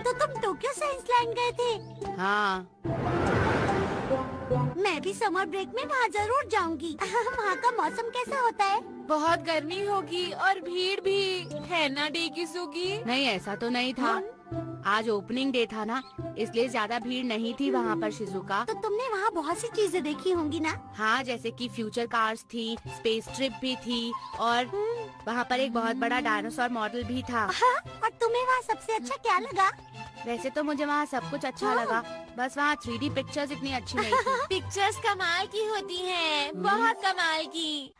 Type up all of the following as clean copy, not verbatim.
तो तुम Tokyo science land गए थे? हाँ। मैं भी समर ब्रेक में वहाँ जरूर जाऊंगी। वहाँ का मौसम कैसा होता है? बहुत गर्मी होगी और भीड़ भी है ना डेकिसुगी? नहीं, ऐसा तो नहीं था। आज ओपनिंग डे था ना, इसलिए ज्यादा भीड़ नहीं थी वहाँ पर शिजुका। तो तुमने वहाँ बहुत सी चीजें देखी होंगी ना? हाँ, जैसे कि फ्यूचर कार्स थी, स्पेस ट्रिप भी थी और वहाँ पर एक बहुत बड़ा डायनासोर मॉडल भी था। हाँ, और तुम्हें वहाँ सबसे अच्छा क्या लगा? वैसे तो मुझे वहाँ सब कुछ अच्छा लगा, बस वहाँ 3D पिक्चर्स इतनी अच्छी नहीं थी। पिक्चर्स कमाल की होती हैं, बहुत कमाल की।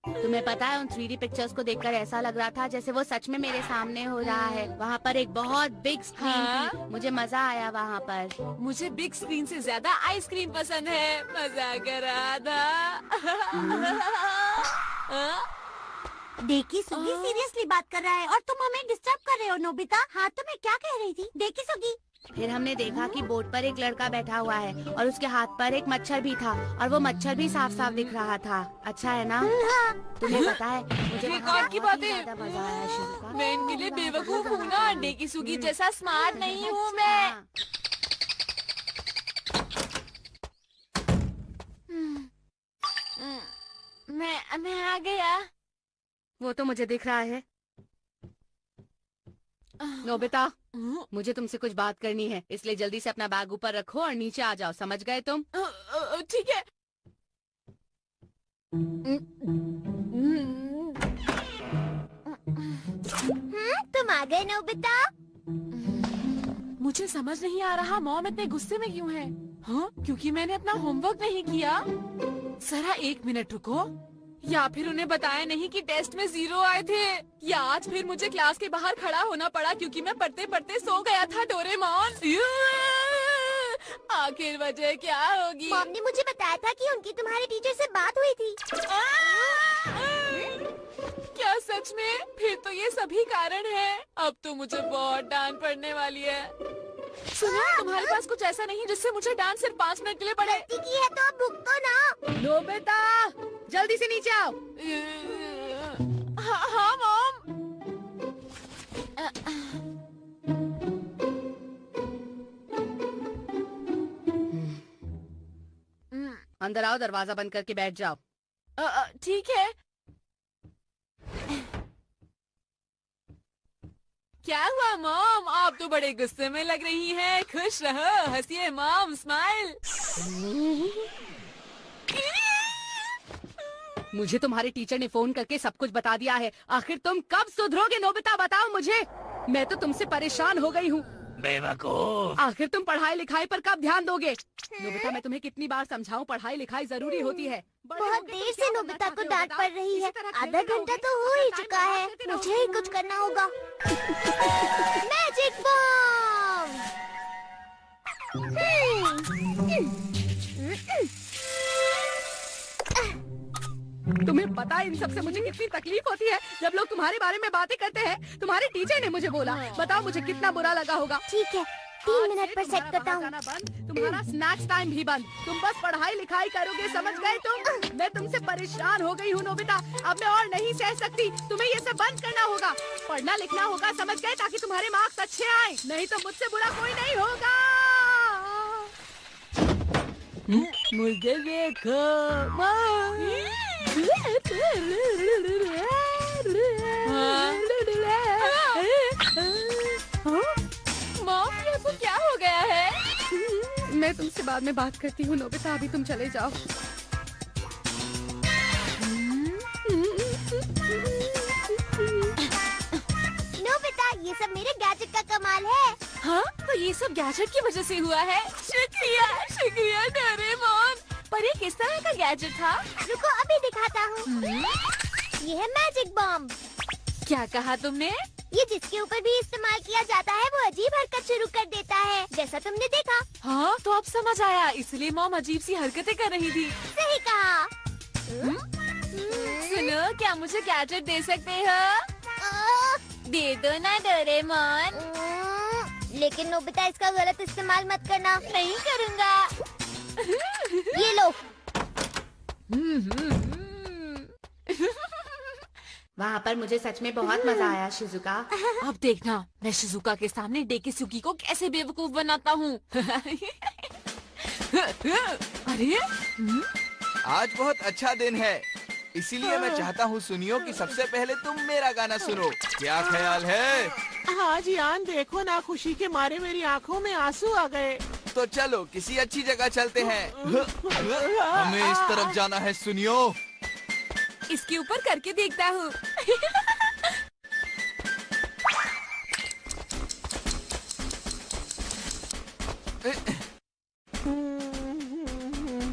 तुम्हें पता है, उन 3D पिक्चर्स को देखकर ऐसा लग रहा था जैसे वो सच में मेरे सामने हो रहा है। वहाँ पर एक बहुत बिग स्क्रीन थी, मुझे मजा आया वहाँ पर। मुझे बिग स्क्रीन से ज्यादा आइसक्रीम पसंद है, मजा करा था। डेकिसुगी सीरियसली बात कर रहा है और तुम हमें डिस्टर्ब कर रहे हो नोबिता। हाँ, तो मैं क्या कह रही थी डेकिसुगी? फिर हमने देखा कि बोट पर एक लड़का बैठा हुआ है और उसके हाथ पर एक मच्छर भी था और वो मच्छर भी साफ साफ दिख रहा था। अच्छा है ना? हाँ। तुम्हें पता है, मुझे ये वहाँ कौन की बहुत ही बातें? ज्यादा मजा आया शिजुका। मैं इनके लिए बेवकूफ हूँ ना, डेकिसुगी जैसा स्मार्ट नहीं हूँ मैं। हाँ। मैं आ गया। वो तो मुझे दिख रहा है। नोबिता, मुझे तुमसे कुछ बात करनी है, इसलिए जल्दी से अपना बैग ऊपर रखो और नीचे आ जाओ, समझ गए तुम? ठीक है। तुम आ गए नोबिता? मुझे समझ नहीं आ रहा मॉम इतने गुस्से में क्यों है? हाँ, क्योंकि मैंने अपना होमवर्क नहीं किया। जरा 1 मिनट रुको, या फिर उन्हें बताया नहीं कि टेस्ट में 0 आए थे, या आज फिर मुझे क्लास के बाहर खड़ा होना पड़ा क्योंकि मैं पढ़ते पढ़ते सो गया था। डोरेमोन, आखिर वजह क्या होगी? मॉम ने मुझे बताया था कि उनकी तुम्हारे टीचर से बात हुई थी। क्या सच में? फिर तो ये सभी कारण है। अब तो मुझे बहुत डांट पड़ने वाली है। सुना, तुम्हारे पास कुछ ऐसा नहीं जिससे मुझे डांट सिर्फ 5 मिनट के लिए पड़े? गलती की है तो अब भुगतो ना। नोबिता, जल्दी से नीचे आओ। हाँ मॉम। अंदर आओ, दरवाजा बंद करके बैठ जाओ। ठीक है। क्या हुआ मॉम? आप तो बड़े गुस्से में लग रही हैं। खुश रहो, हंसिए मॉम, स्माइल। मुझे तुम्हारे टीचर ने फोन करके सब कुछ बता दिया है। आखिर तुम कब सुधरोगे नोबिता, बताओ मुझे। मैं तो तुमसे परेशान हो गई हूँ। बेवकूफ। आखिर तुम पढ़ाई लिखाई पर कब ध्यान दोगे? नोबिता, मैं तुम्हें कितनी बार समझाऊं, पढ़ाई लिखाई जरूरी होती है। बहुत देर से नोबिता को डांट पड़ रही है। आधा घंटा तो हो ही चुका है। मुझे ही कुछ करना होगा। Magic bomb! तुम्हें पता है इन सब से मुझे कितनी तकलीफ होती है जब लोग तुम्हारे बारे में बातें करते हैं। तुम्हारे टीचर ने मुझे बोला, बताओ मुझे कितना बुरा लगा होगा। ठीक है, 3 मिनट पर सेट करता हूँ। तुम्हारा स्नैक्स टाइम भी बंद। तुम बस पढ़ाई लिखाई करोगे, समझ गए तुम? मैं तुमसे परेशान हो गई हूँ नोबिता, अब मैं और नहीं सह सकती। तुम्हें ये सब बंद करना होगा, पढ़ना लिखना होगा, समझ गए? ताकि तुम्हारे मार्क्स अच्छे आए, नहीं तो मुझसे बुरा कोई नहीं होगा। मुझे देखो मॉम, ये आपको क्या हो गया है? मैं तुमसे बाद में बात करती हूँ नोबिता, अभी तुम चले जाओ। नोबिता, ये सब मेरे गैजेट का कमाल है। हाँ, तो ये सब गैजेट की वजह से हुआ है। शुक्रिया, शुक्रिया डोरेमोन। पर ये किस तरह का गैजेट था? रुको, अभी दिखाता हूँ। ये है मैजिक बॉम्ब। क्या कहा तुमने? ये जिसके ऊपर भी इस्तेमाल किया जाता है वो अजीब हरकत शुरू कर देता है, जैसा तुमने देखा। हाँ, तो अब समझ आया, इसलिए मॉम अजीब सी हरकतें कर रही थी। सही कहा। सुनो, क्या मुझे गैजेट दे सकते हो? दे दो ना डोरेमोन। लेकिन नोबिता, इसका गलत इस्तेमाल मत करना। नहीं करूँगा। ये लो। वहाँ पर मुझे सच में बहुत मजा आया शिजुका। अब देखना मैं शिजुका के सामने डेकिसुगी को कैसे बेवकूफ बनाता हूँ। अरे आज बहुत अच्छा दिन है, इसीलिए मैं चाहता हूँ सुनियो कि सबसे पहले तुम मेरा गाना सुनो। क्या ख्याल है? हाँ जियान, देखो ना, खुशी के मारे मेरी आंखों में आंसू आ गए। तो चलो किसी अच्छी जगह चलते हैं। हमें इस तरफ जाना है सुनियो। इसके ऊपर करके देखता हूँ।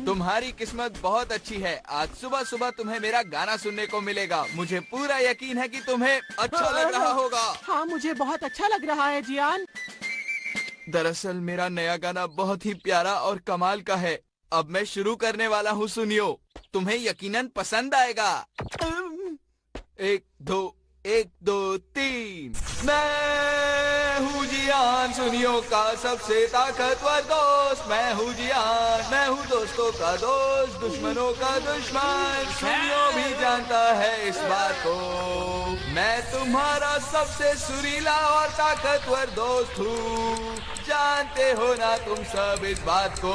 तुम्हारी किस्मत बहुत अच्छी है, आज सुबह सुबह तुम्हें मेरा गाना सुनने को मिलेगा। मुझे पूरा यकीन है कि तुम्हें अच्छा लग रहा होगा। हाँ मुझे बहुत अच्छा लग रहा है जियान। दरअसल मेरा नया गाना बहुत ही प्यारा और कमाल का है। अब मैं शुरू करने वाला हूँ सुनियो, तुम्हें यकीनन पसंद आएगा। 1 2 1 2 3। मैं हूँ जियान, सुनियो का सबसे ताकतवर दोस्त। मैं हूँ जियान, मैं हूँ दोस्तों का दोस्त, दुश्मनों का दुश्मन। सुनियो भी जानता है इस बात को, मैं तुम्हारा सबसे सुरीला और ताकतवर दोस्त हूँ। जानते हो ना तुम सब इस बात को।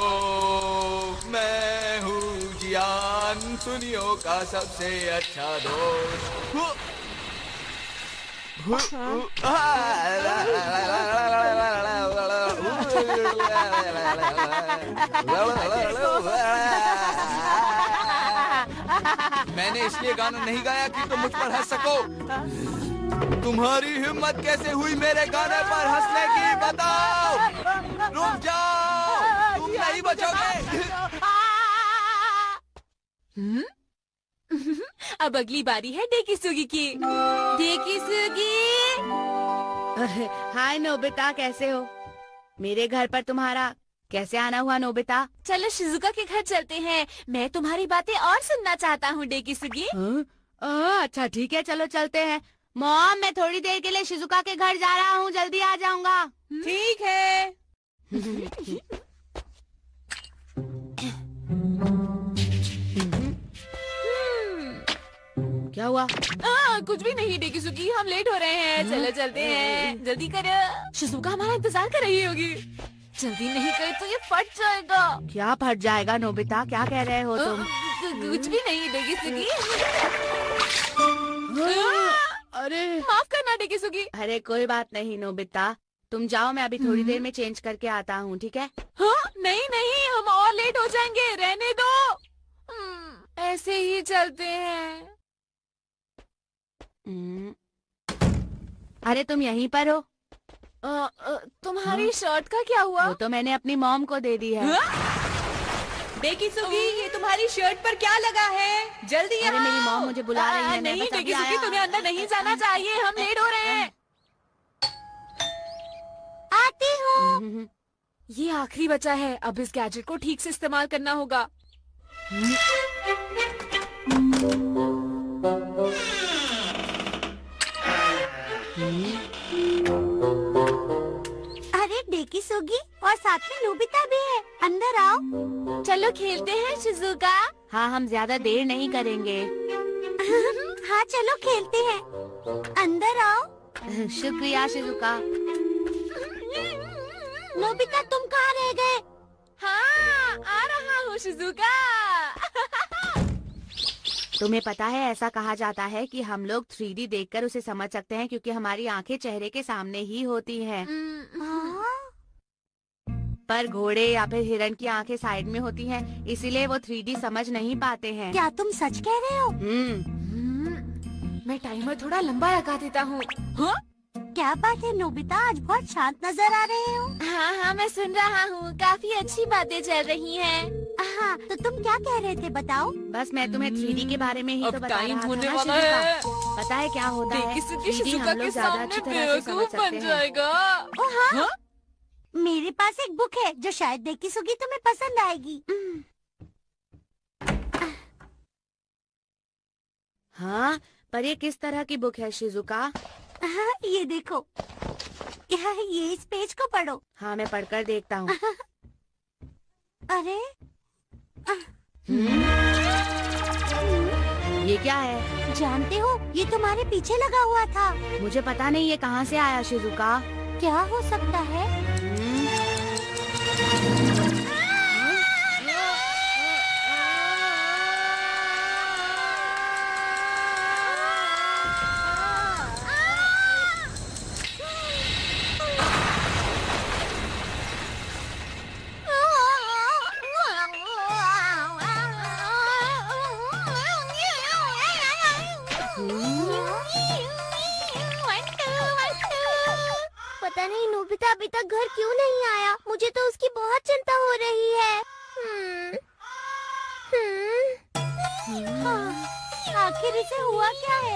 मैं हूँ जियान, सुनियो का सबसे अच्छा दोस्त। मैंने इसलिए गाना नहीं गाया कि तुम मुझ पर हंस सको। तुम्हारी हिम्मत कैसे हुई मेरे गाने पर हंसने की, बताओ। रुक जाओ, तुम नहीं बचोगे। अब अगली बारी है डेकिसुगी की। डेकिसुगी, हाय नोबिता, कैसे हो? मेरे घर पर तुम्हारा कैसे आना हुआ नोबिता? चलो शिजुका के घर चलते हैं, मैं तुम्हारी बातें और सुनना चाहता हूँ डेकिसुगी। अच्छा ठीक है, चलो चलते हैं। मॉम, मैं थोड़ी देर के लिए शिजुका के घर जा रहा हूँ, जल्दी आ जाऊंगा। ठीक है। क्या हुआ? कुछ भी नहीं डेकिसुगी, हम लेट हो रहे हैं। चलो चलते हैं, जल्दी करो। शिजुका हमारा इंतजार कर रही होगी, जल्दी नहीं करे तो ये फट जाएगा। क्या फट जाएगा नोबिता, क्या कह रहे हो तुम? कुछ भी नहीं डेकिसुगी। अरे माफ करना डेकिसुगी। अरे कोई बात नहीं नोबिता, तुम जाओ, मैं अभी थोड़ी देर में चेंज करके आता हूँ, ठीक है? हाँ नहीं नहीं, हम और लेट हो जाएंगे, रहने दो। ऐसे ही चलते हैं। अरे तुम यहीं पर हो? तुम्हारी शर्ट का क्या हुआ? वो तो मैंने अपनी मॉम को दे दी है। डेकिसुगी, ये तुम्हारी शर्ट पर क्या लगा है? जल्दी अरे यहाँ मेरी आओ। मॉम मुझे बुला रही है। नहीं मैं बस अभी डेकिसुगी, आया। तुम्हें अंदर नहीं जाना चाहिए, हम लेट हो रहे हैं। आती हूँ। ये आखिरी बचा है, अब इस गैजेट को ठीक से इस्तेमाल करना होगा। अरे डेकिसुगी, और साथ में नोबिता भी है, अंदर आओ। चलो खेलते हैं शिजुका। हाँ, हम ज्यादा देर नहीं करेंगे। हाँ चलो खेलते हैं, अंदर आओ। शुक्रिया शिजुका। नोबिता तुम कहाँ रह गए? हाँ आ रहा हूँ शिजुका। तुम्हें पता है, ऐसा कहा जाता है कि हम लोग 3D देखकर उसे समझ सकते हैं, क्योंकि हमारी आंखें चेहरे के सामने ही होती हैं। पर घोड़े या फिर हिरन की आंखें साइड में होती हैं, इसीलिए वो 3D समझ नहीं पाते हैं। क्या तुम सच कह रहे हो? मैं टाइमर थोड़ा लंबा लगा देता हूँ। हाँ? क्या बात है नोबिता, आज बहुत शांत नजर आ रहे हो। हाँ, मैं सुन रहा हूँ, काफी अच्छी बातें चल रही हैं। हाँ, तो तुम क्या कह रहे थे, बताओ। बस मैं तुम्हें 3D के बारे में ही तो बता टाइम रहा था होने ना वाला शिजुका। है। पता है क्या होता है? 3D हम लोग ज्यादा अच्छी तरह से समझ सकते हैं। जाएगा। ओ हाँ? मेरे पास एक बुक है जो शायद डेकिसुगी तुम्हें पसंद आएगी। हाँ, पर ये किस तरह की बुक है शिजुका? हाँ, ये देखो, ये इस पेज को पढ़ो। हाँ, मैं पढ़कर देखता हूँ। अरे ये क्या है? जानते हो ये तुम्हारे पीछे लगा हुआ था। मुझे पता नहीं ये कहाँ से आया शिजुका। क्या हो सकता है? पता नहीं नोबिता अभी तक घर क्यों नहीं आया। मुझे तो उसकी बहुत चिंता हो रही है। आखिर इसे हुआ क्या है?